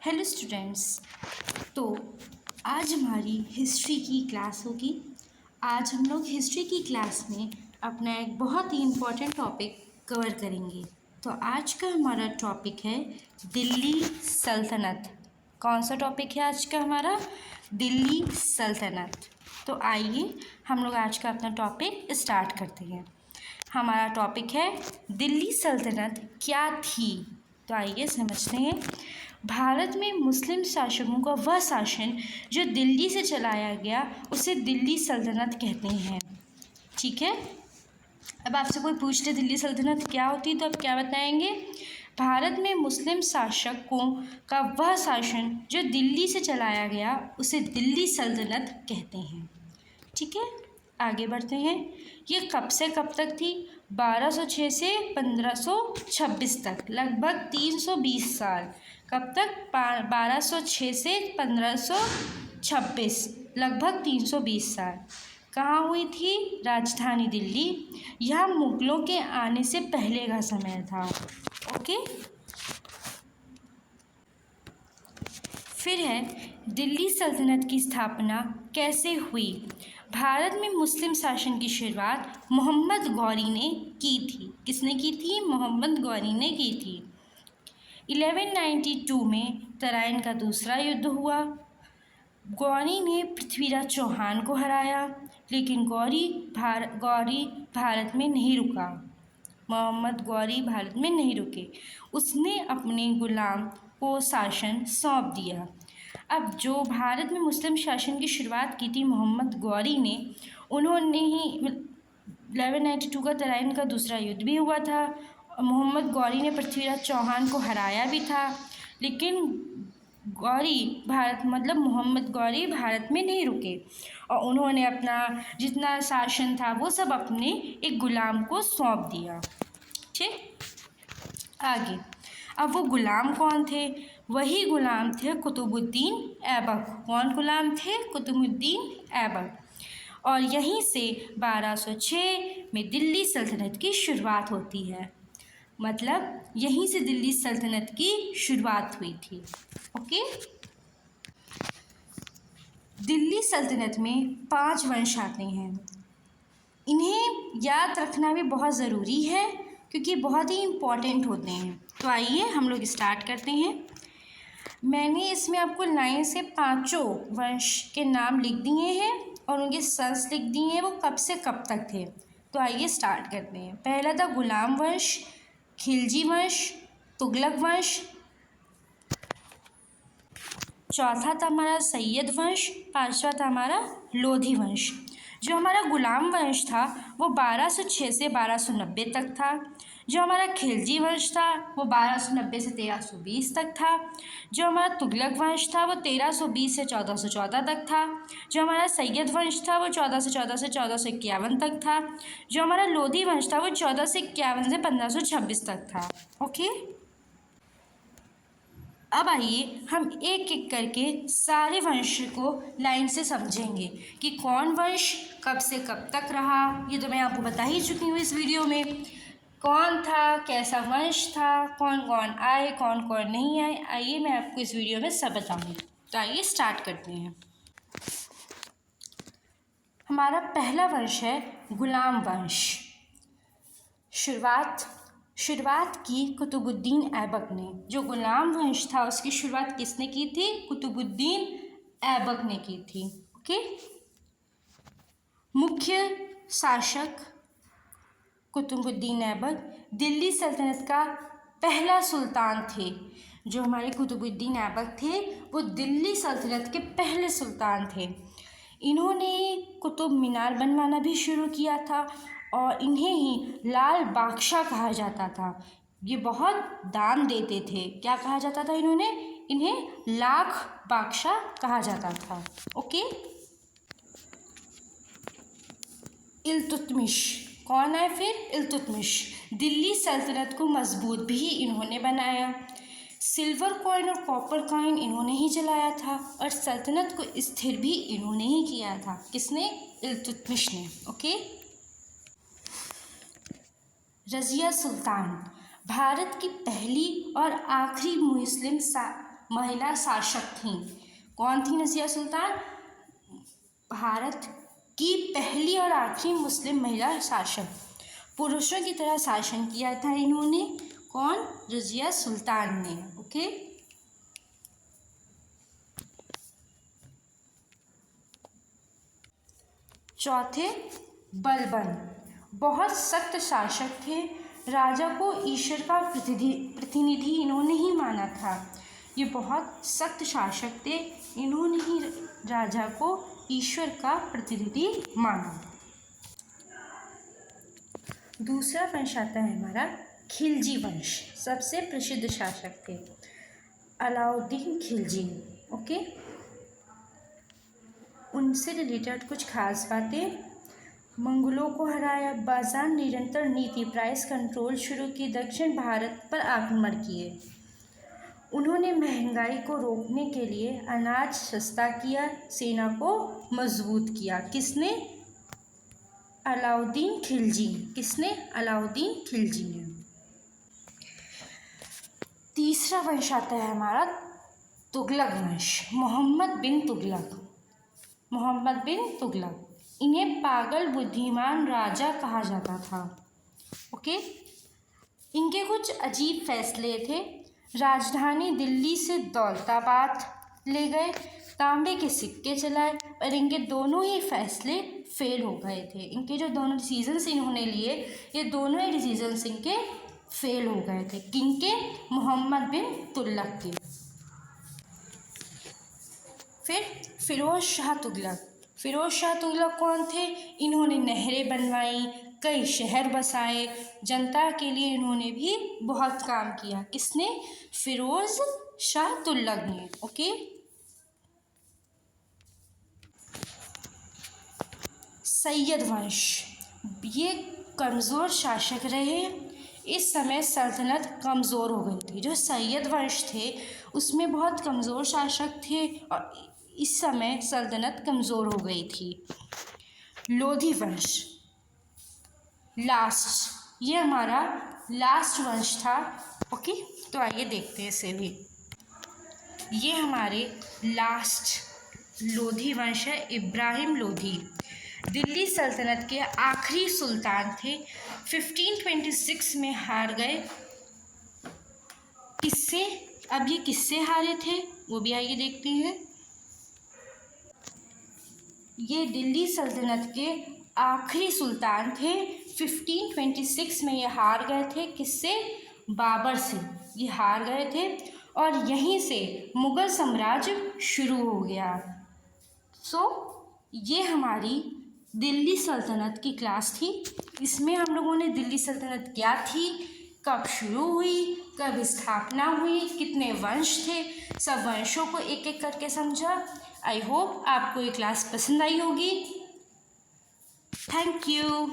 Hello students. तो आज हमारी हिस्ट्री की क्लास होगी। आज हम लोग हिस्ट्री की क्लास में अपना एक बहुत ही इम्पोर्टेंट टॉपिक कवर करेंगे। तो आज का हमारा टॉपिक है दिल्ली सल्तनत। कौन सा टॉपिक है आज का हमारा? दिल्ली सल्तनत। तो आइए हम लोग आज का अपना टॉपिक स्टार्ट करते हैं। हमारा टॉपिक है दिल्ली सल्तनत क्या थी। तो आइए समझते हैं। भारत में मुस्लिम शासकों का वह शासन जो दिल्ली से चलाया गया उसे दिल्ली सल्तनत कहते हैं। ठीक है। अब आपसे कोई पूछ ले दिल्ली सल्तनत क्या होती तो आप क्या बताएंगे? भारत में मुस्लिम शासकों का वह शासन जो दिल्ली से चलाया गया उसे दिल्ली सल्तनत कहते हैं। ठीक है, आगे बढ़ते हैं। ये कब से कब तक थी? 1206 से 1526 तक, लगभग 320 साल। कब तक? 1206 से 1526, लगभग 320 साल। कहाँ हुई थी? राजधानी दिल्ली। यह मुगलों के आने से पहले का समय था। ओके। फिर है दिल्ली सल्तनत की स्थापना कैसे हुई? भारत में मुस्लिम शासन की शुरुआत मोहम्मद गौरी ने की थी। किसने की थी? मोहम्मद गौरी ने की थी। 1192 में तराइन का दूसरा युद्ध हुआ। गौरी ने पृथ्वीराज चौहान को हराया, लेकिन गौरी भारत में नहीं रुका। मोहम्मद गौरी भारत में नहीं रुके। उसने अपने गुलाम को शासन सौंप दिया। अब जो भारत में मुस्लिम शासन की शुरुआत की थी मोहम्मद गौरी ने, उन्होंने ही 1192 का तराइन का दूसरा युद्ध भी हुआ था। मोहम्मद गौरी ने पृथ्वीराज चौहान को हराया भी था, लेकिन मोहम्मद गौरी भारत में नहीं रुके और उन्होंने अपना जितना शासन था वो सब अपने एक गुलाम को सौंप दिया। ठीक, आगे। अब वो गुलाम कौन थे? वही गुलाम थे कुतुबुद्दीन ऐबक। कौन गुलाम थे? कुतुबुद्दीन ऐबक। और यहीं से 1206 में दिल्ली सल्तनत की शुरुआत होती है। मतलब यहीं से दिल्ली सल्तनत की शुरुआत हुई थी। ओके। दिल्ली सल्तनत में 5 वंश आते हैं। इन्हें याद रखना भी बहुत ज़रूरी है क्योंकि बहुत ही इम्पॉर्टेंट होते हैं। तो आइए हम लोग स्टार्ट करते हैं। मैंने इसमें आपको लाइन से 5 वंश के नाम लिख दिए हैं और उनके सन्स लिख दिए हैं, वो कब से कब तक थे। तो आइए स्टार्ट करते हैं। पहला था गुलाम वंश, खिलजी वंश, तुगलक वंश। चौथा था हमारा सैयद वंश। पांचवा था हमारा लोधी वंश। जो हमारा गुलाम वंश था वो 1206 से 1290 तक था। जो हमारा खिलजी वंश था वो 1290 से 1320 तक था। जो हमारा तुगलक वंश था वो 1320 से 1414 तक था। जो हमारा सैयद वंश था वो 1414 से 1451 तक था। जो हमारा लोधी वंश था वो 1451 से 1526 तक था। ओके। अब आइए हम एक एक करके सारे वंश को लाइन से समझेंगे कि कौन वंश कब से कब तक रहा। ये तो मैं आपको बता ही चुकी हूँ इस वीडियो में। कौन था, कैसा वंश था, कौन कौन आए, कौन कौन नहीं आए, आइए मैं आपको इस वीडियो में सब बताऊँगी। तो आइए स्टार्ट करते हैं। हमारा पहला वंश है गुलाम वंश। शुरुआत की कुतुबुद्दीन ऐबक ने। जो गुलाम वंश था उसकी शुरुआत किसने की थी? कुतुबुद्दीन ऐबक ने की थी। ओके। मुख्य शासक कुतुबुद्दीन ऐबक दिल्ली सल्तनत का पहला सुल्तान थे। जो हमारे कुतुबुद्दीन ऐबक थे वो दिल्ली सल्तनत के पहले सुल्तान थे। इन्होंने कुतुब मीनार बनवाना भी शुरू किया था और इन्हें ही लाल बादशाह कहा जाता था। ये बहुत दान देते थे। क्या कहा जाता था इन्हें लाख बादशाह कहा जाता था। ओके। इल्तुतमिश कौन है फिर? इल्तुतमिश। दिल्ली सल्तनत को मजबूत भी इन्होंने बनाया। सिल्वर कॉइन और कॉपर कॉइन इन्होंने ही चलाया था और सल्तनत को स्थिर भी इन्होंने ही किया था। किसने? इल्तुतमिश ने। ओके। रज़िया सुल्तान भारत की पहली और आखिरी मुस्लिम महिला शासक थीं। कौन थी रज़िया सुल्तान? भारत की पहली और आखिरी मुस्लिम महिला शासक। पुरुषों की तरह शासन किया था इन्होंने। कौन? रज़िया सुल्तान ने। ओके। चौथे, बलबन। बहुत सख्त शासक थे। राजा को ईश्वर का प्रतिनिधि इन्होंने ही माना था। ये बहुत सख्त शासक थे। इन्होंने ही राजा को ईश्वर का प्रतिनिधि माना। दूसरा वंश आता है हमारा खिलजी वंश। सबसे प्रसिद्ध शासक थे अलाउद्दीन खिलजी। ओके। उनसे रिलेटेड कुछ खास बातें। मंगोलों को हराया, बाजार निरंतर नीति, प्राइस कंट्रोल शुरू की, दक्षिण भारत पर आक्रमण किए। उन्होंने महंगाई को रोकने के लिए अनाज सस्ता किया, सेना को मजबूत किया। किसने? अलाउद्दीन खिलजी। किसने? अलाउद्दीन खिलजी ने। तीसरा वंश आता है हमारा तुगलक वंश। मोहम्मद बिन तुगलक। मोहम्मद बिन तुगलक, इन्हें पागल बुद्धिमान राजा कहा जाता था। ओके। इनके कुछ अजीब फैसले थे। राजधानी दिल्ली से दौलताबाद ले गए, तांबे के सिक्के चलाए, और इनके दोनों ही फैसले फेल हो गए थे। इनके जो दोनों डिसीजंस इन्होंने लिए, ये दोनों ही डिसीजंस इनके फेल हो गए थे। किनके? मोहम्मद बिन तुगलक के। फिर फिरोज शाह तुगलक। फिरोज शाह तुगलक कौन थे? इन्होंने नहरें बनवाई, कई शहर बसाए, जनता के लिए इन्होंने भी बहुत काम किया। किसने? फिरोज शाह तुगलक ने। ओके। सैयद वंश, ये कमज़ोर शासक रहे। इस समय सल्तनत कमज़ोर हो गई थी। जो सैयद वंश थे उसमें बहुत कमज़ोर शासक थे और इस समय सल्तनत कमज़ोर हो गई थी। लोधी वंश लास्ट, ये हमारा लास्ट वंश था। ओके, तो आइए देखते हैं इसे भी। ये हमारे लास्ट लोधी वंश है, इब्राहिम लोधी। दिल्ली सल्तनत के आखिरी सुल्तान थे। 1526 में हार गए। किससे? अब ये किससे हारे थे वो भी आइए देखते हैं। ये दिल्ली सल्तनत के आखिरी सुल्तान थे। 1526 में ये हार गए थे। किससे? बाबर से ये हार गए थे और यहीं से मुग़ल साम्राज्य शुरू हो गया। ये हमारी दिल्ली सल्तनत की क्लास थी। इसमें हम लोगों ने दिल्ली सल्तनत क्या थी, कब शुरू हुई, कब स्थापना हुई, कितने वंश थे, सब वंशों को एक एक करके समझा। आई होप आपको ये क्लास पसंद आई होगी। Thank you.